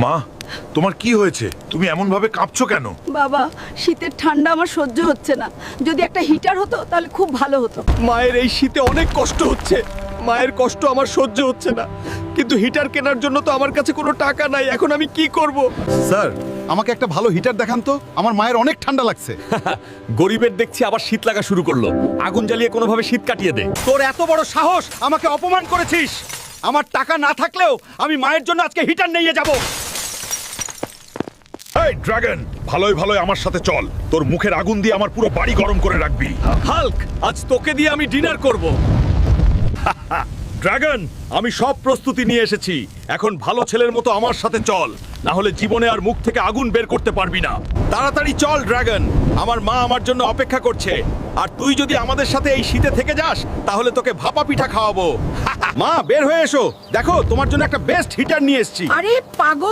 মা, তোমার কি হয়েছে? তুমি এমন ভাবে কাঁপছো কেন? বাবা, শীতের ঠান্ডা আমার সহ্য হচ্ছে না। যদি একটা হিটার হতো তাহলে খুব ভালো হতো। মায়ের এই শীতে অনেক কষ্ট হচ্ছে। মায়ের কষ্ট আমার সহ্য হচ্ছে না, কিন্তু হিটার কেনার জন্য তো আমার কাছে কোনো টাকা নাই। এখন আমি কি করব? স্যার, আমাকে একটা ভালো হিটার দেখান তো, আমার মায়ের অনেক ঠান্ডা লাগছে। গরিবের দেখছি আবার শীত লাগা শুরু করলো। আগুন জ্বালিয়ে কোনোভাবে শীত কাটিয়ে দে। তোর এত বড় সাহস, আমাকে অপমান করেছিস। আমার টাকা না থাকলেও আমি মায়ের জন্য আজকে হিটার নিয়ে যাব। এই ড্রাগন, ভালোই ভালোই আমার সাথে চল। তোর মুখের আগুন দিয়ে আমার পুরো বাড়ি গরম করে রাখবি। হাল্ক, আজ তোকে দিয়ে আমি ডিনার করব। ড্রাগন, আমি সব প্রস্তুতি নিয়ে এসেছি। এখন ভালো ছেলের মতো আমার সাথে চল, না হলে জীবনে আর মুখ থেকে আগুন বের করতে পারবি না। তাড়াতাড়ি চল ড্রাগন, আমার মা আমার জন্য অপেক্ষা করছে। আর তুই যদি আমাদের সাথে এই শীতে থেকে যাস তাহলে তোকে ভাপা পিঠা খাওয়াবো। মা, বের হয়ে এসো, দেখো তোমার জন্য একটা বেস্ট হিটার নিয়ে এসেছি। আরে পাগল!